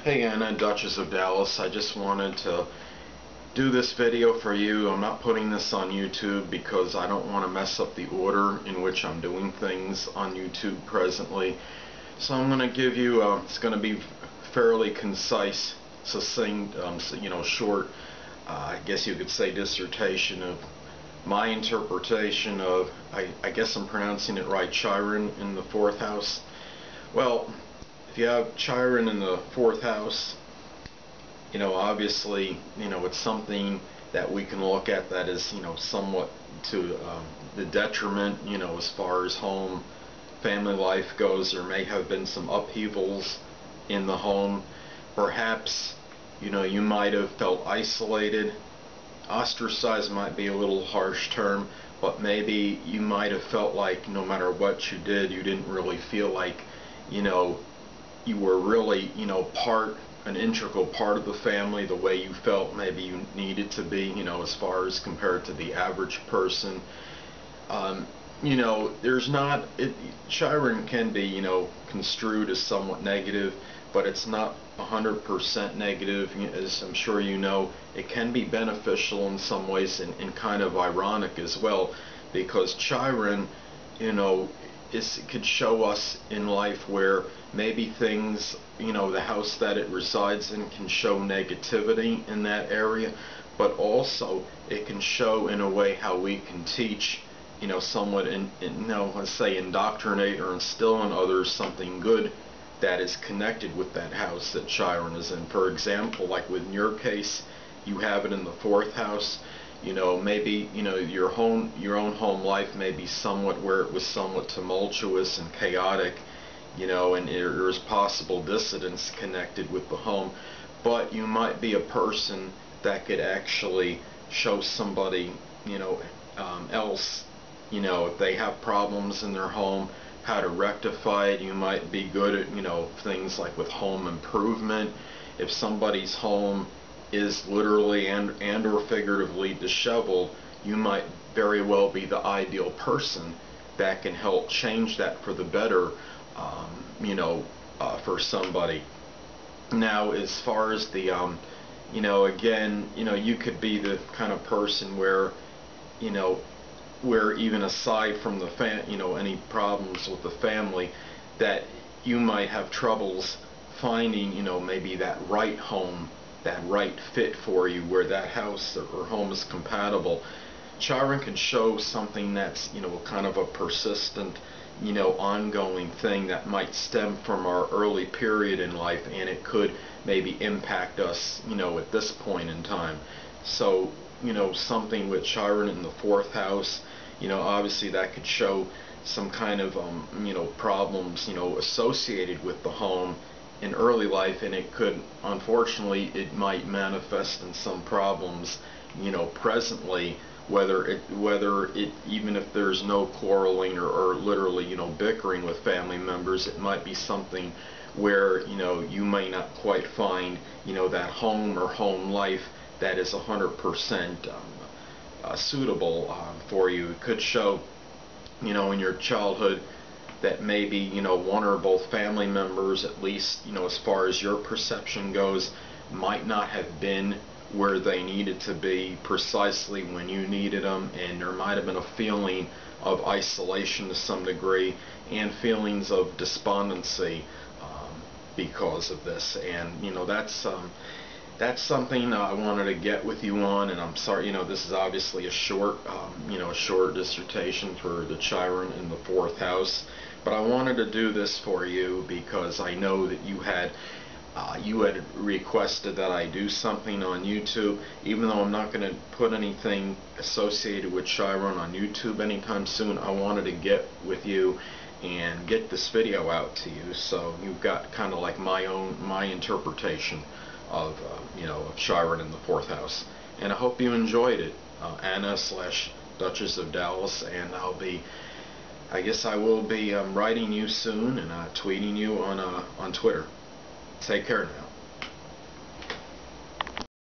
Hey Anna, Duchess of Dallas. I just wanted to do this video for you. I'm not putting this on YouTube because I don't want to mess up the order in which I'm doing things on YouTube presently. So I'm going to give you, it's going to be fairly concise, succinct, short, I guess you could say dissertation of my interpretation of, I guess I'm pronouncing it right, Chiron in the 4th house. Well, if you have Chiron in the 4th house, obviously, it's something that we can look at that is, somewhat to the detriment, as far as home, family life goes. There may have been some upheavals in the home. Perhaps, you might have felt isolated. Ostracized might be a little harsh term, but maybe you might have felt like no matter what you did, you didn't really feel like, you were really, an integral part of the family the way you felt maybe you needed to be, as far as compared to the average person. There's not, Chiron can be, construed as somewhat negative, but it's not 100% negative. As I'm sure you know, it can be beneficial in some ways and kind of ironic as well, because Chiron, could show us in life where maybe things, the house that it resides in can show negativity in that area, but also it can show in a way how we can teach, somewhat, let's say indoctrinate or instill in others something good that is connected with that house that Chiron is in. For example, like in your case, you have it in the 4th house. Maybe, your own home life may be somewhat where it was somewhat tumultuous and chaotic, and there's possible dissidence connected with the home, but you might be a person that could actually show somebody, else, if they have problems in their home, how to rectify it. You might be good at, things like with home improvement. If somebody's home is literally and or figuratively disheveled, you might very well be the ideal person that can help change that for the better, for somebody. Now, as far as the, again, you could be the kind of person where, where even aside from the any problems with the family, that you might have troubles finding, maybe that right home, that right fit for you, where that house or home is compatible. Chiron can show something that's, kind of a persistent, ongoing thing that might stem from our early period in life, and it could maybe impact us, at this point in time. So, something with Chiron in the 4th house, obviously that could show some kind of, problems, associated with the home in early life, and it could, unfortunately, it might manifest in some problems, presently, whether it even if there's no quarreling or literally, bickering with family members, it might be something where, you may not quite find, that home or home life that is 100% suitable for you. It could show, in your childhood, that maybe, one or both family members, at least, as far as your perception goes, might not have been where they needed to be precisely when you needed them, and there might have been a feeling of isolation to some degree and feelings of despondency because of this. And that's something I wanted to get with you on, and I'm sorry, this is obviously a short, a short dissertation for the Chiron in the 4th house, but I wanted to do this for you because I know that you had requested that I do something on YouTube. Even though I'm not going to put anything associated with Chiron on YouTube anytime soon, I wanted to get with you and get this video out to you, so you've got kind of like my interpretation of of Chiron in the 4th house. And I hope you enjoyed it. Anna/Duchess of Dallas, and I guess I will be writing you soon and tweeting you on Twitter. Take care now.